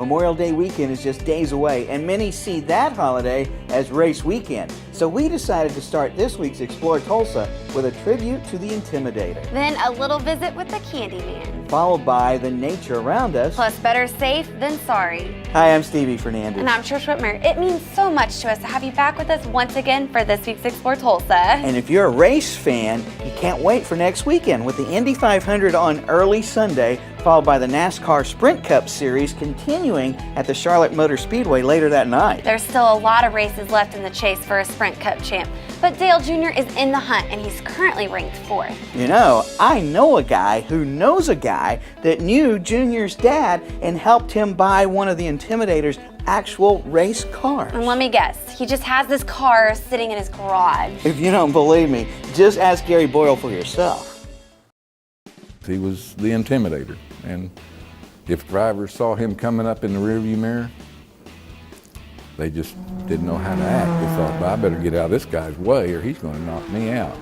Memorial Day weekend is just days away, and many see that holiday as race weekend. So we decided to start this week's Explore Tulsa with a tribute to the Intimidator. Then a little visit with the Candyman. Followed by the nature around us. Plus better safe than sorry. Hi, I'm Stevie Fernandez. And I'm Trish Whitmer. It means so much to us to have you back with us once again for this week's Explore Tulsa. And if you're a race fan, you can't wait for next weekend with the Indy 500 on early Sunday, followed by the NASCAR Sprint Cup Series continuing at the Charlotte Motor Speedway later that night. There's still a lot of races left in the chase for a Sprint Cup champ, but Dale Jr. is in the hunt and he's currently ranked 4th. You know, I know a guy who knows a guy that knew Junior's dad and helped him buy one of the Intimidator's actual race cars. And let me guess, he just has this car sitting in his garage. If you don't believe me, just ask Gary Boyle for yourself. He was the Intimidator, and if drivers saw him coming up in the rearview mirror, they just didn't know how to act. They thought, well, I better get out of this guy's way or he's going to knock me out.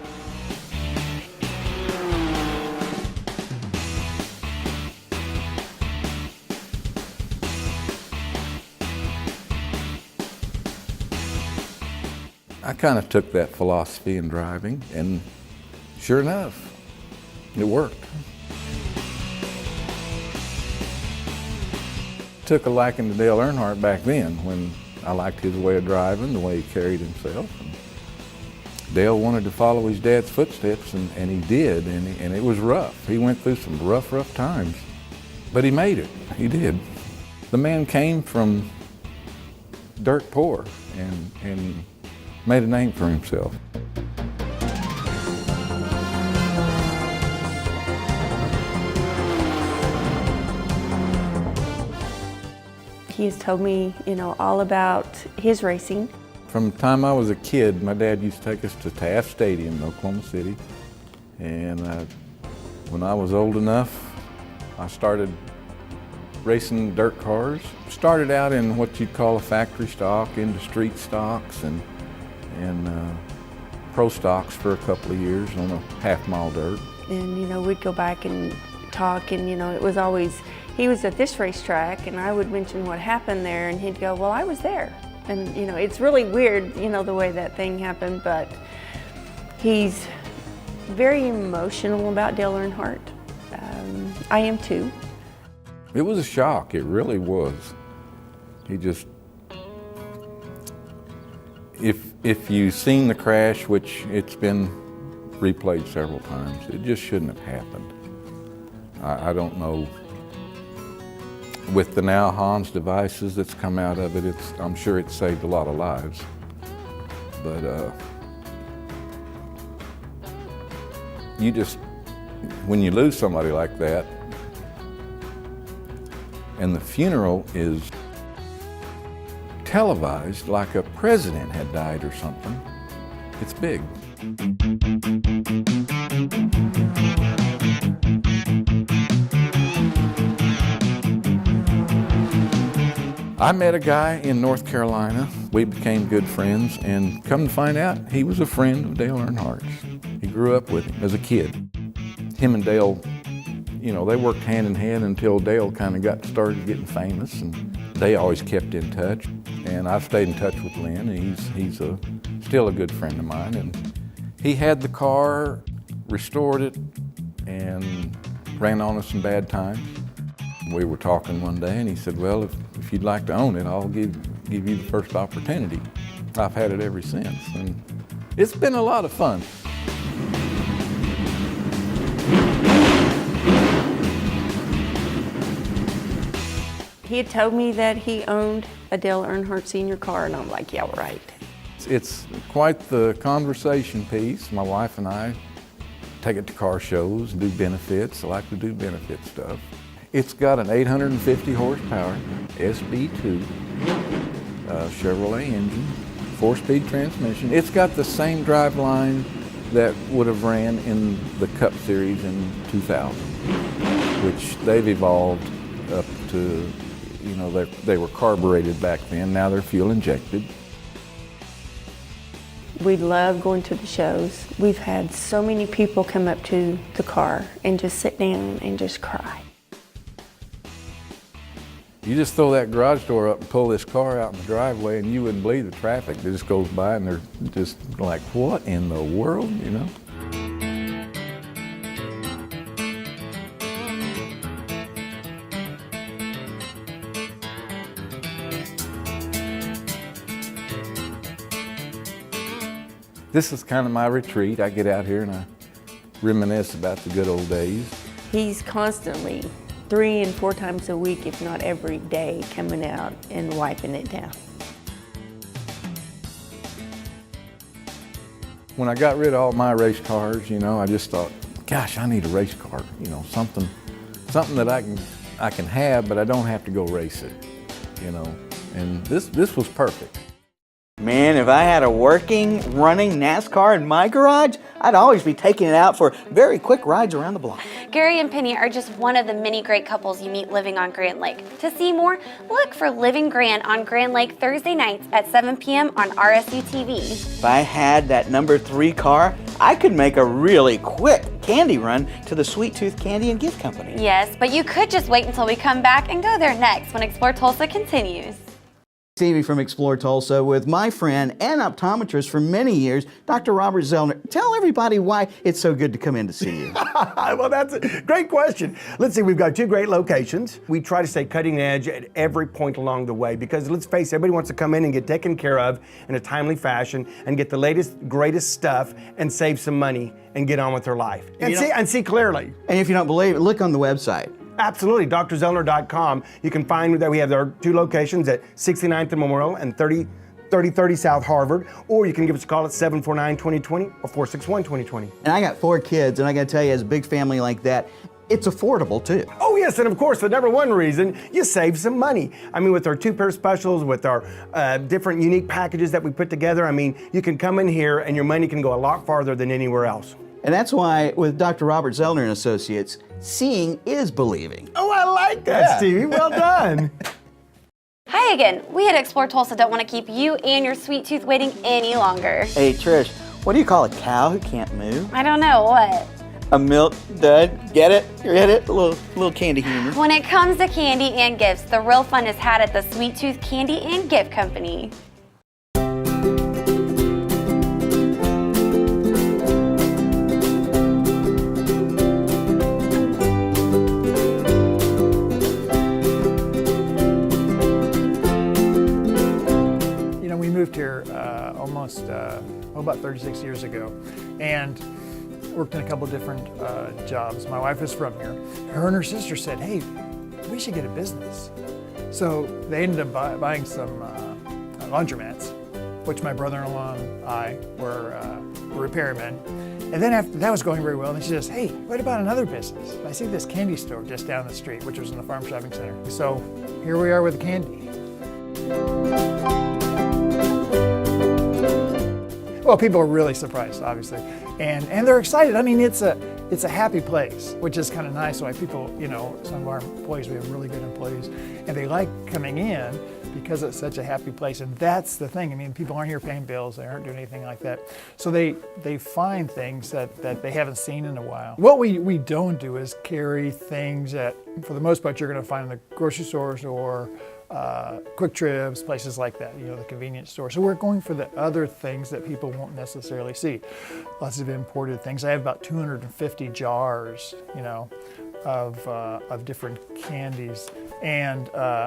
I kind of took that philosophy in driving, and sure enough, it worked. Took a liking to Dale Earnhardt back then when I liked his way of driving, the way he carried himself. And Dale wanted to follow his dad's footsteps, and he did, and it was rough. He went through some rough times, but he made it. He did. The man came from dirt poor and made a name for himself. He has told me, all about his racing. From the time I was a kid, my dad used to take us to Taft Stadium in Oklahoma City. And when I was old enough, I started racing dirt cars. Started out in what you'd call a factory stock, into street stocks and pro stocks for a couple of years on a half-mile dirt. And, we'd go back and talk, and, it was always, he was at this racetrack, and I would mention what happened there, and he'd go, well, I was there. And, it's really weird, the way that thing happened, but he's very emotional about Dale Earnhardt. I am too. It was a shock, it really was. He just, if you've seen the crash, which it's been replayed several times, it just shouldn't have happened. I don't know, with the now Hans devices that's come out of it, I'm sure it's saved a lot of lives. But you just, when you lose somebody like that, and the funeral is televised like a president had died or something, it's big. I met a guy in North Carolina. We became good friends, and come to find out, he was a friend of Dale Earnhardt's. He grew up with him as a kid. Him and Dale, they worked hand in hand until Dale kind of started getting famous, and they always kept in touch. And I've stayed in touch with Lynn, and he's still a good friend of mine. And he had the car, restored it, and ran on us some bad times. We were talking one day, and he said, well, if you'd like to own it, I'll give you the first opportunity. I've had it ever since, and it's been a lot of fun. He had told me that he owned a Dale Earnhardt Sr. car, and I'm like, yeah, right. It's quite the conversation piece. My wife and I take it to car shows, do benefits. I like to do benefit stuff. It's got an 850 horsepower SB2 Chevrolet engine, 4-speed transmission. It's got the same drive line that would have ran in the Cup Series in 2000, which they've evolved up to, they were carbureted back then. Now they're fuel injected. We love going to the shows. We've had so many people come up to the car and just sit down and just cry. You just throw that garage door up and pull this car out in the driveway and you wouldn't believe the traffic that just goes by, and they're just like, what in the world, you know? This is kind of my retreat. I get out here and I reminisce about the good old days. He's constantly 3 and 4 times a week, if not every day, coming out and wiping it down. When I got rid of all my race cars, you know, I just thought, gosh, I need a race car, you know, something that I can have, but I don't have to go race it, you know. And this was perfect. Man, if I had a working, running NASCAR in my garage, I'd always be taking it out for very quick rides around the block. Gary and Penny are just one of the many great couples you meet living on Grand Lake. To see more, look for Living Grand on Grand Lake Thursday nights at 7 p.m. on RSU TV. If I had that number 3 car, I could make a really quick candy run to the Sweet Tooth Candy and Gift Company. Yes, but you could just wait until we come back and go there next when Explore Tulsa continues. Stevie from Explore Tulsa with my friend and optometrist for many years, Dr. Robert Zellner. Tell everybody why it's so good to come in to see you. Well, that's a great question. Let's see, we've got 2 great locations. We try to stay cutting edge at every point along the way because, let's face it, everybody wants to come in and get taken care of in a timely fashion and get the latest, greatest stuff and save some money and get on with their life. And see clearly. And if you don't believe it, look on the website. Absolutely, drzellner.com. You can find that we have our 2 locations at 69th and Memorial and 3030 South Harvard, or you can give us a call at 749-2020 or 461-2020. And I got 4 kids, and I gotta tell you, as a big family like that, it's affordable too. Oh yes, and of course, the number 1 reason, you save some money. I mean, with our 2-pair specials, with our different unique packages that we put together, I mean, you can come in here and your money can go a lot farther than anywhere else. And that's why with Dr. Robert Zellner and Associates, seeing is believing. Oh, I like that, Stevie. Well done. Hi again. We at Explore Tulsa don't want to keep you and your sweet tooth waiting any longer. Hey Trish, what do you call a cow who can't move? I don't know, what? A milk dud. Get it? Get it? A little candy humor. When it comes to candy and gifts, the real fun is had at the Sweet Tooth Candy and Gift Company. Here about 36 years ago, and worked in a couple different jobs. My wife is from here. Her and her sister said, hey, we should get a business. So they ended up buying some laundromats, which my brother-in-law and I were repairmen. And then after that was going very well, and she says, hey, what about another business? I see this candy store just down the street, which was in the Farm Shopping Center. So here we are with the candy. Well, people are really surprised, obviously, and they're excited. I mean, it's a happy place, which is kind of nice. Why people, you know, some of our employees, we have really good employees, and they like coming in because it's such a happy place. And that's the thing. I mean, people aren't here paying bills. They aren't doing anything like that. So they find things that they haven't seen in a while. What we don't do is carry things that, for the most part, you're going to find in the grocery stores or Quick Trips, places like that, you know, the convenience store. So we're going for the other things that people won't necessarily see. Lots of imported things. I have about 250 jars, you know, of different candies. And,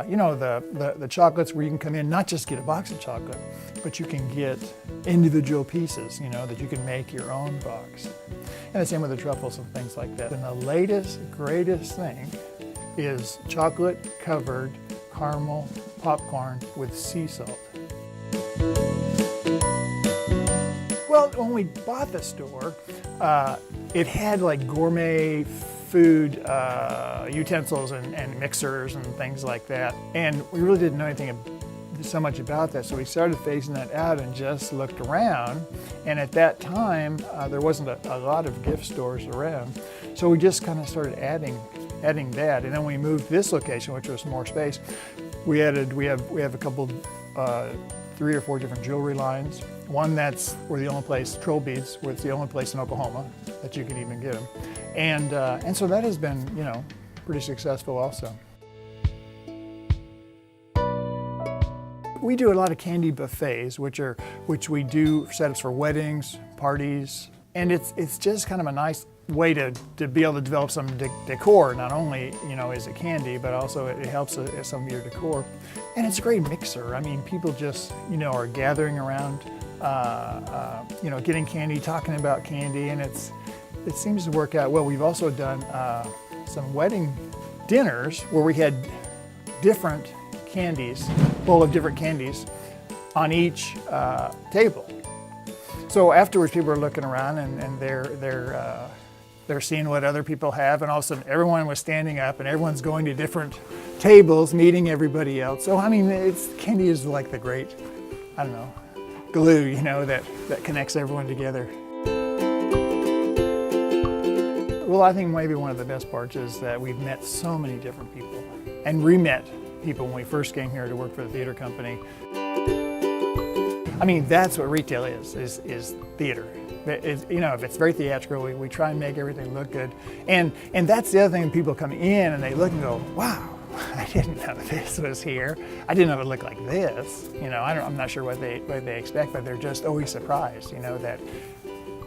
you know, the chocolates where you can come in, not just get a box of chocolate, but you can get individual pieces, you know, that you can make your own box. And the same with the truffles and things like that. And the latest, greatest thing is chocolate covered caramel popcorn with sea salt. Well, when we bought the store, it had like gourmet food utensils and mixers and things like that. And we really didn't know anything so much about that. So we started phasing that out and just looked around. And at that time, there wasn't a lot of gift stores around. So we just kind of started adding that, and then we moved this location, which was more space. We have a couple, 3 or 4 different jewelry lines. One we're the only place, Troll Beads, where it's the only place in Oklahoma that you can even get them, and so that has been, you know, pretty successful also. We do a lot of candy buffets, which we do setups for weddings, parties, and it's just kind of a nice way to be able to develop some decor. Not only, is it candy, but also it helps some of your decor. And it's a great mixer. I mean, people just, are gathering around, getting candy, talking about candy, and it seems to work out well. We've also done some wedding dinners where we had different candies, bowl of different candies on each table. So afterwards, people are looking around and they're seeing what other people have, and all of a sudden everyone was standing up and everyone's going to different tables, meeting everybody else. So I mean, candy is like the great, glue, that connects everyone together. Well, I think maybe one of the best parts is that we've met so many different people and re-met people when we first came here to work for the theater company. I mean, that's what retail is theater. If it's very theatrical, we try and make everything look good. And that's the other thing, people come in and they look and go, wow, I didn't know this was here. I didn't know it looked like this. I'm not sure what they expect, but they're just always surprised, that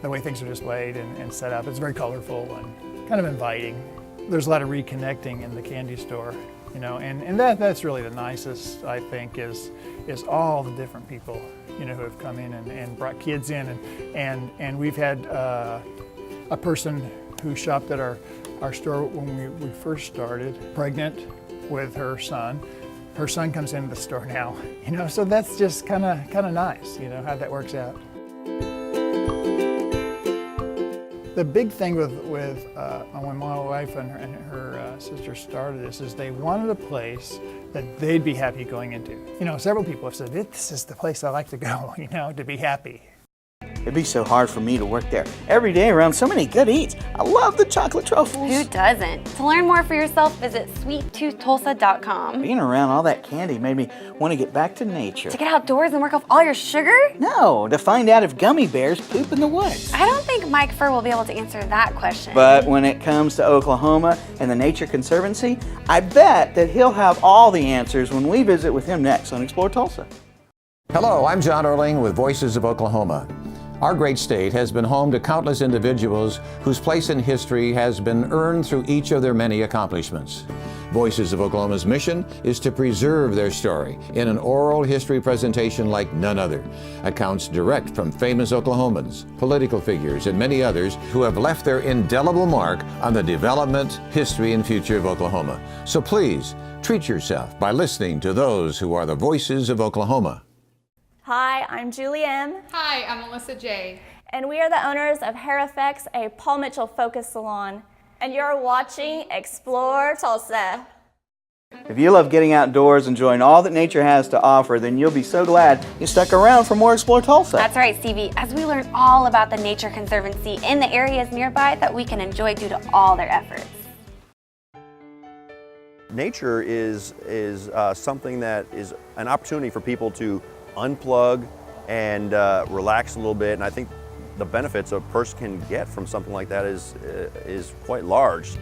the way things are displayed and set up. It's very colorful and kind of inviting. There's a lot of reconnecting in the candy store, and that's really the nicest, I think, is all the different people, who have come in and brought kids in. And we've had a person who shopped at our store when we first started, pregnant with her son. Her son comes into the store now, so that's just kind of nice, how that works out. The big thing with when my wife and her sister started this is they wanted a place that they'd be happy going into. Several people have said, this is the place I like to go, to be happy. It'd be so hard for me to work there every day around so many good eats. I love the chocolate truffles. Who doesn't? To learn more for yourself, visit sweettoothTulsa.com. Being around all that candy made me want to get back to nature. To get outdoors and work off all your sugar? No, to find out if gummy bears poop in the woods. I don't think Mike Furr will be able to answer that question. But when it comes to Oklahoma and the Nature Conservancy, I bet that he'll have all the answers when we visit with him next on Explore Tulsa. Hello, I'm John Erling with Voices of Oklahoma. Our great state has been home to countless individuals whose place in history has been earned through each of their many accomplishments. Voices of Oklahoma's mission is to preserve their story in an oral history presentation like none other. Accounts direct from famous Oklahomans, political figures, and many others who have left their indelible mark on the development, history, and future of Oklahoma. So please, treat yourself by listening to those who are the voices of Oklahoma. Hi, I'm Julie M. Hi, I'm Melissa J. And we are the owners of Hair Effects, a Paul Mitchell focus salon. And you're watching Explore Tulsa. If you love getting outdoors, enjoying all that nature has to offer, then you'll be so glad you stuck around for more Explore Tulsa. That's right, Stevie, as we learn all about the Nature Conservancy in the areas nearby that we can enjoy due to all their efforts. Nature is something that is an opportunity for people to unplug and relax a little bit, and I think the benefits a person can get from something like that is quite large.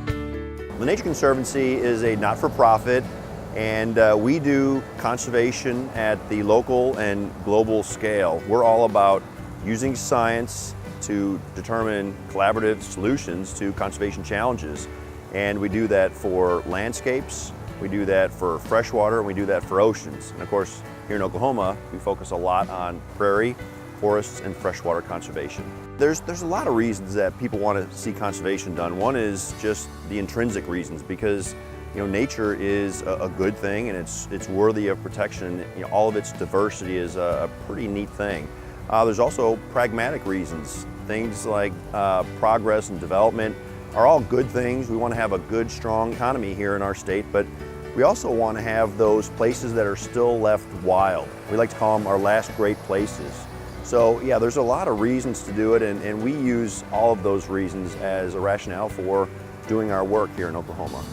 The Nature Conservancy is a not-for-profit, and we do conservation at the local and global scale. We're all about using science to determine collaborative solutions to conservation challenges, and we do that for landscapes, we do that for freshwater, and we do that for oceans. And of course, here in Oklahoma, we focus a lot on prairie, forests, and freshwater conservation. There's a lot of reasons that people want to see conservation done. One is just the intrinsic reasons, because nature is a good thing and it's worthy of protection. All of its diversity is a pretty neat thing. There's also pragmatic reasons. Things like progress and development are all good things. We want to have a good, strong economy here in our state, but we also want to have those places that are still left wild. We like to call them our last great places. So yeah, there's a lot of reasons to do it, and we use all of those reasons as a rationale for doing our work here in Oklahoma.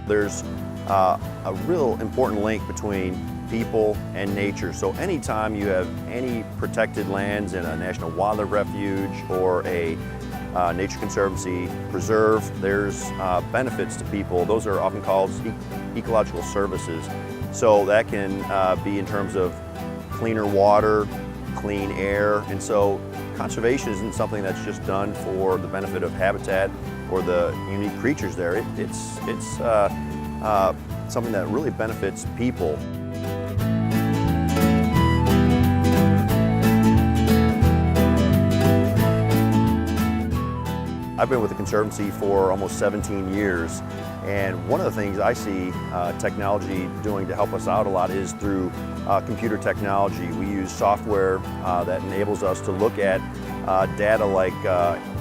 There's a real important link between people, and nature. So anytime you have any protected lands in a National Wildlife Refuge or a Nature Conservancy preserve, there's benefits to people. Those are often called ecological services. So that can be in terms of cleaner water, clean air, and so conservation isn't something that's just done for the benefit of habitat or the unique creatures there. It's something that really benefits people. I've been with the Conservancy for almost 17 years, and one of the things I see technology doing to help us out a lot is through computer technology. We use software that enables us to look at data like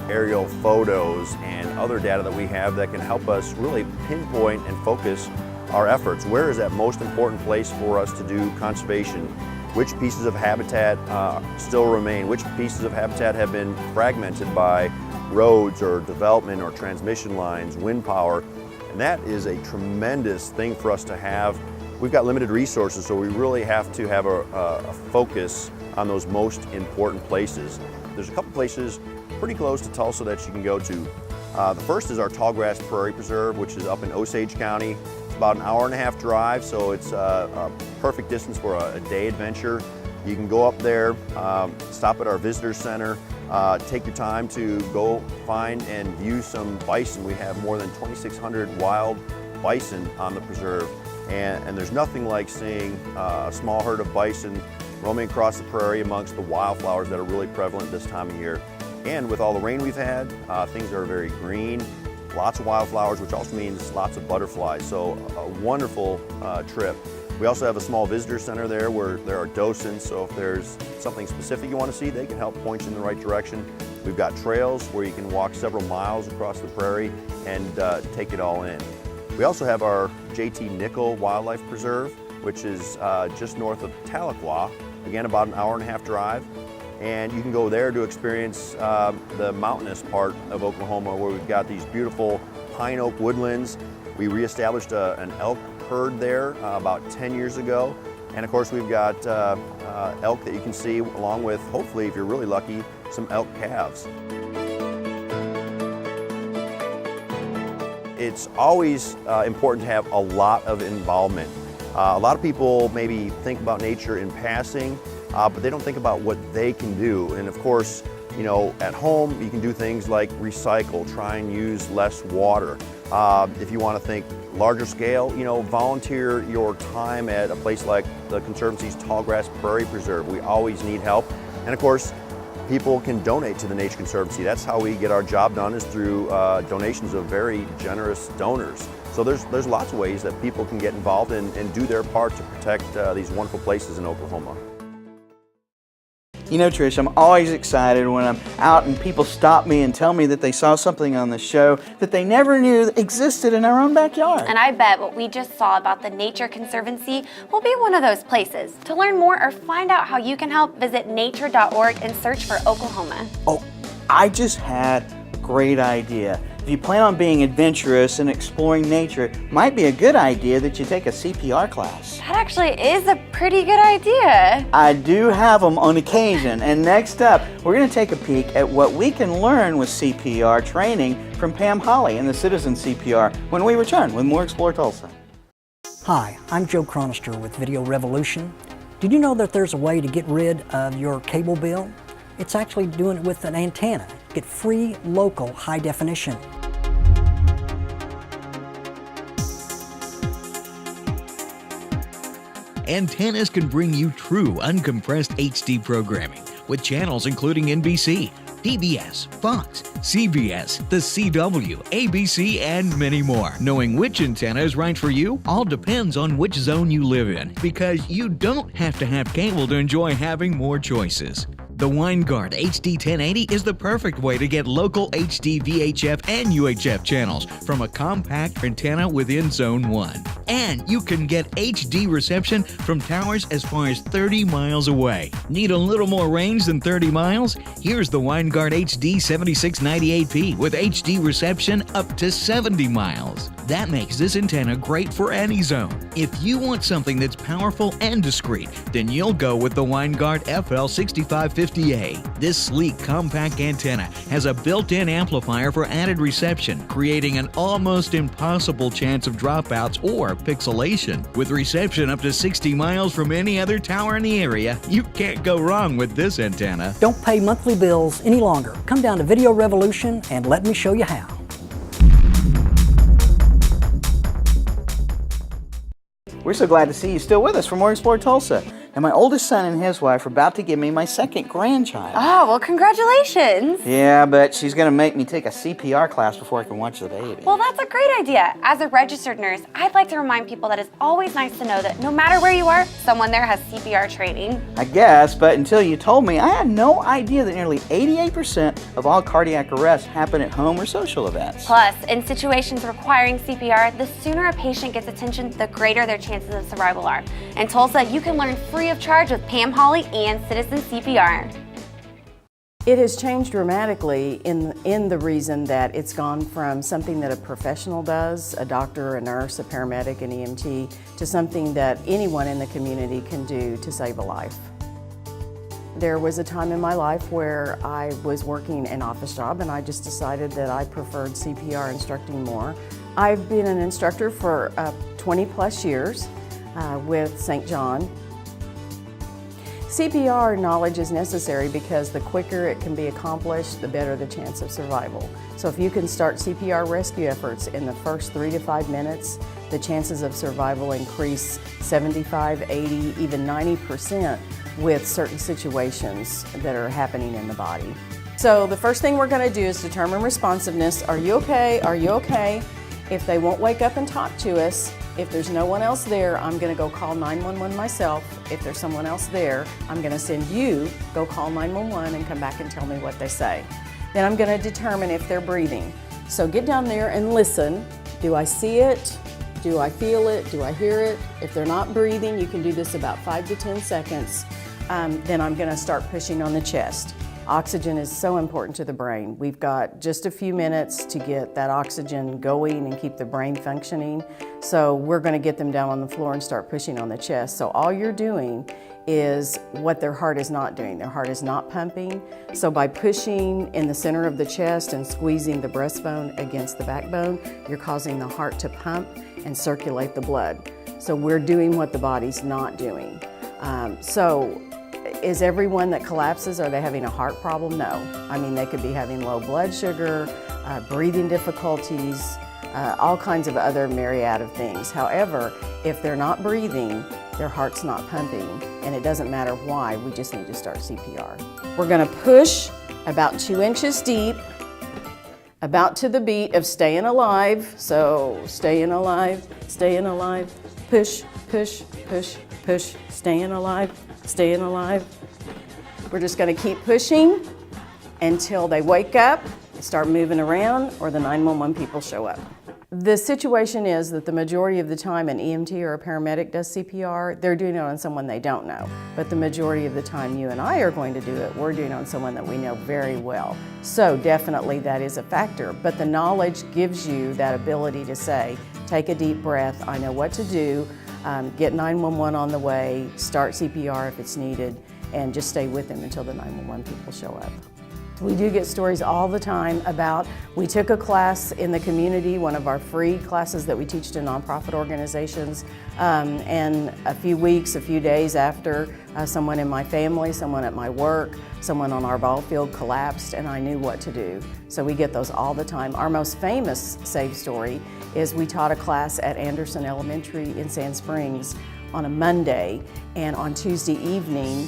aerial photos and other data that we have that can help us really pinpoint and focus our efforts. Where is that most important place for us to do conservation? Which pieces of habitat still remain? Which pieces of habitat have been fragmented by roads or development or transmission lines, wind power? And that is a tremendous thing for us to have. We've got limited resources, so we really have to have a focus on those most important places. There's a couple places pretty close to Tulsa that you can go to. The first is our Tallgrass Prairie Preserve, which is up in Osage County. It's about an hour-and-a-half drive, so it's a perfect distance for a day adventure. You can go up there, stop at our visitor center, take your time to go find and view some bison. We have more than 2,600 wild bison on the preserve, and there's nothing like seeing a small herd of bison roaming across the prairie amongst the wildflowers that are really prevalent this time of year. And with all the rain we've had, things are very green, lots of wildflowers, which also means lots of butterflies. So a wonderful trip. We also have a small visitor center there where there are docents, so if there's something specific you want to see, they can help point you in the right direction. We've got trails where you can walk several miles across the prairie and take it all in. We also have our J.T. Nickel Wildlife Preserve, which is just north of Tahlequah, again about an hour-and-a-half drive. And you can go there to experience the mountainous part of Oklahoma, where we've got these beautiful pine oak woodlands. We reestablished an elk herd there about 10 years ago. And of course we've got elk that you can see, along with, hopefully if you're really lucky, some elk calves. It's always important to have a lot of involvement. A lot of people maybe think about nature in passing, but they don't think about what they can do. And of course, you know, at home you can do things like recycle, try and use less water. If you want to think larger scale, you know, volunteer your time at a place like the Conservancy's Tallgrass Prairie Preserve. We always need help. And of course, people can donate to the Nature Conservancy. That's how we get our job done, is through donations of very generous donors. So there's lots of ways that people can get involved and do their part to protect these wonderful places in Oklahoma. You know, Trish, I'm always excited when I'm out and people stop me and tell me that they saw something on the show that they never knew existed in our own backyard. And I bet what we just saw about the Nature Conservancy will be one of those places. To learn more or find out how you can help, visit nature.org and search for Oklahoma. Oh, I just had a great idea. If you plan on being adventurous and exploring nature, it might be a good idea that you take a C.P.R. class. That actually is a pretty good idea. I do have them on occasion. And next up, we're going to take a peek at what we can learn with C.P.R. training from Pam Holly and the Citizen C.P.R. when we return with more Explore Tulsa. Hi, I'm Joe Chronister with Video Revolution. Did you know that there's a way to get rid of your cable bill? It's actually doing it with an antenna. Get free local high definition. Antennas can bring you true uncompressed HD programming with channels including NBC, PBS, Fox, CBS, the CW, ABC, and many more. Knowing which antenna is right for you all depends on which zone you live in, because you don't have to have cable to enjoy having more choices. The WineGuard HD 1080 is the perfect way to get local HD VHF and UHF channels from a compact antenna within Zone 1. And you can get HD reception from towers as far as 30 miles away. Need a little more range than 30 miles? Here's the WineGuard HD 7698P with HD reception up to 70 miles. That makes this antenna great for any zone. If you want something that's powerful and discreet, then you'll go with the WineGuard FL6550A. This sleek, compact antenna has a built-in amplifier for added reception, creating an almost impossible chance of dropouts or pixelation. With reception up to 60 miles from any other tower in the area, you can't go wrong with this antenna. Don't pay monthly bills any longer. Come down to Video Revolution and let me show you how. We're so glad to see you still with us for More Explore Tulsa. And my oldest son and his wife are about to give me my second grandchild. Oh, well, congratulations. Yeah, but she's going to make me take a C.P.R. class before I can watch the baby. Well, that's a great idea. As a registered nurse, I'd like to remind people that it's always nice to know that no matter where you are, someone there has C.P.R. training. I guess, but until you told me, I had no idea that nearly 88% of all cardiac arrests happen at home or social events. Plus, in situations requiring CPR, the sooner a patient gets attention, the greater their chances of survival are. In Tulsa, you can learn free of charge with Pam Hawley and Citizen CPR. It has changed dramatically in the reason that it's gone from something that a professional does, a doctor, a nurse, a paramedic, an EMT, to something that anyone in the community can do to save a life. There was a time in my life where I was working an office job and I just decided that I preferred CPR instructing more. I've been an instructor for 20 plus years with St. John. CPR knowledge is necessary because the quicker it can be accomplished, the better the chance of survival. So if you can start CPR rescue efforts in the first 3 to 5 minutes, the chances of survival increase 75, 80, even 90% with certain situations that are happening in the body. So the first thing we're going to do is determine responsiveness. Are you okay? Are you okay? If they won't wake up and talk to us, if there's no one else there, I'm going to go call 911 myself. If there's someone else there, I'm going to send you, go call 911 and come back and tell me what they say. Then I'm going to determine if they're breathing. So get down there and listen. Do I see it? Do I feel it? Do I hear it? If they're not breathing, you can do this about 5 to 10 seconds. Then I'm going to start pushing on the chest. Oxygen is so important to the brain. We've got just a few minutes to get that oxygen going and keep the brain functioning. So we're going to get them down on the floor and start pushing on the chest. So all you're doing is what their heart is not doing. Their heart is not pumping. So by pushing in the center of the chest and squeezing the breastbone against the backbone, you're causing the heart to pump and circulate the blood. So we're doing what the body's not doing. Is everyone that collapses, are they having a heart problem? No. I mean, they could be having low blood sugar, breathing difficulties, all kinds of other myriad of things. However, if they're not breathing, their heart's not pumping, and it doesn't matter why, we just need to start CPR. We're gonna push about 2 inches deep, about to the beat of staying alive. So staying alive, push, push, push, push, staying alive. Staying alive. We're just going to keep pushing until they wake up, start moving around, or the 911 people show up. The situation is that the majority of the time an EMT or a paramedic does CPR, they're doing it on someone they don't know. But the majority of the time you and I are going to do it, we're doing it on someone that we know very well. So definitely that is a factor. But the knowledge gives you that ability to say, take a deep breath, I know what to do, get 911 on the way, start CPR if it's needed, and just stay with them until the 911 people show up. We do get stories all the time about, we took a class in the community, one of our free classes that we teach to nonprofit organizations, and a few days after, someone in my family, someone at my work, someone on our ball field collapsed, and I knew what to do. So we get those all the time. Our most famous save story is we taught a class at Anderson Elementary in Sand Springs on a Monday, and on Tuesday evening,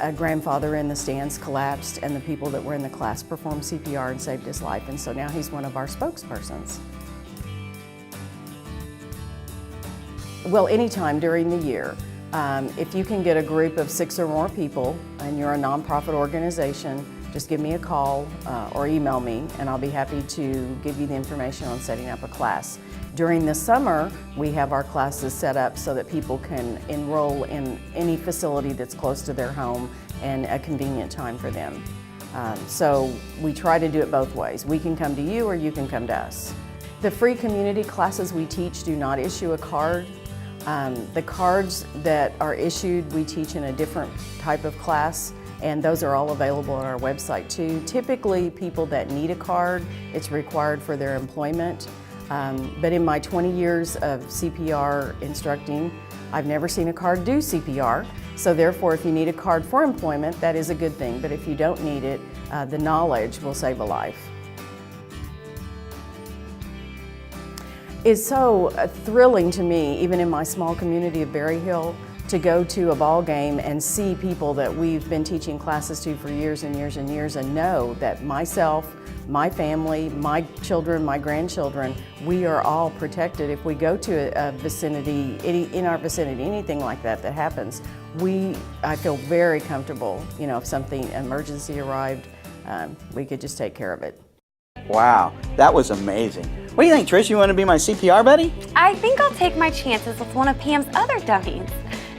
a grandfather in the stands collapsed, and the people that were in the class performed CPR and saved his life, and so now he's one of our spokespersons. Well, anytime during the year, If you can get a group of 6 or more people and you're a nonprofit organization, just give me a call or email me, and I'll be happy to give you the information on setting up a class. During the summer, we have our classes set up so that people can enroll in any facility that's close to their home and a convenient time for them. So we try to do it both ways. We can come to you or you can come to us. The free community classes we teach do not issue a card. The cards that are issued, we teach in a different type of class, and those are all available on our website too. Typically, people that need a card, it's required for their employment. But in my 20 years of CPR instructing, I've never seen a card do CPR. So therefore, if you need a card for employment, that is a good thing. But if you don't need it, the knowledge will save a life. It's so thrilling to me, even in my small community of Berry Hill, to go to a ball game and see people that we've been teaching classes to for years and years and years, and know that myself, my family, my children, my grandchildren, we are all protected. If we go to a vicinity, in our vicinity, anything like that happens, I feel very comfortable. You know, if something emergency arrived, we could just take care of it. Wow, that was amazing. What do you think, Trish? You want to be my CPR buddy? I think I'll take my chances with one of Pam's other dummies.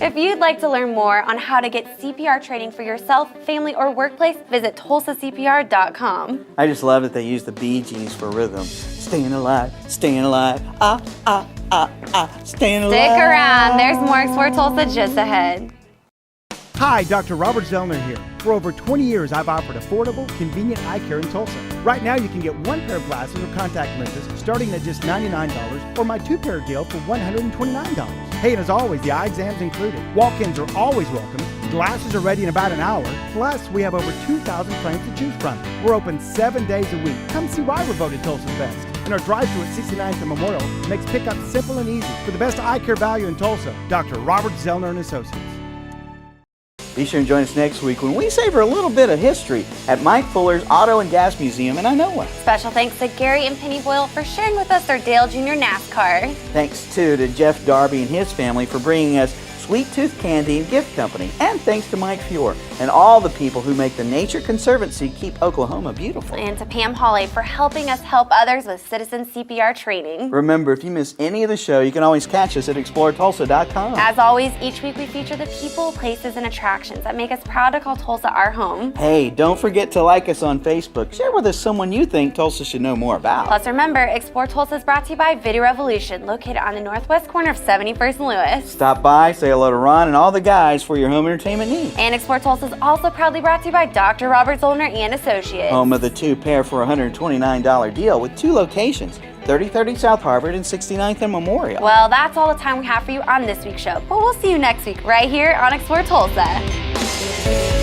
If you'd like to learn more on how to get CPR training for yourself, family, or workplace, visit TulsaCPR.com. I just love that they use the Bee Gees for rhythm. Staying alive, staying alive, staying alive. Stick around, there's more Explore Tulsa just ahead. Hi, Dr. Robert Zellner here. For over 20 years, I've offered affordable, convenient eye care in Tulsa. Right now, you can get 1 pair of glasses or contact lenses starting at just $99, or my 2-pair deal for $129. Hey, and as always, the eye exam's included. Walk-ins are always welcome. Glasses are ready in about an hour. Plus, we have over 2,000 frames to choose from. We're open 7 days a week. Come see why we're voted Tulsa's best. And our drive-thru at 69th and Memorial makes pickup simple and easy. For the best eye care value in Tulsa, Dr. Robert Zellner and Associates. Be sure and join us next week when we savor a little bit of history at Mike Fuller's Auto and Gas Museum in Inola. Special thanks to Gary and Penny Boyle for sharing with us their Dale Jr. NASCAR. Thanks too to Jeff Darby and his family for bringing us Sweet Tooth Candy and Gift Company. And thanks to Mike Fior and all the people who make the Nature Conservatory keep Oklahoma beautiful. And to Pam Hawley for helping us help others with citizen CPR training. Remember, if you miss any of the show, you can always catch us at ExploreTulsa.com. As always, each week we feature the people, places, and attractions that make us proud to call Tulsa our home. Hey, don't forget to like us on Facebook. Share with us someone you think Tulsa should know more about. Plus remember, Explore Tulsa is brought to you by Video Revolution, located on the northwest corner of 71st and Lewis. Stop by, say hello to Ron and all the guys for your home entertainment needs. And Explore Tulsa is also proudly brought to you by Dr. Robert Zollner and Associates. Home of the 2-pair for $129 deal with 2 locations, 3030 South Harvard and 69th and Memorial. Well, that's all the time we have for you on this week's show, but we'll see you next week right here on Explore Tulsa.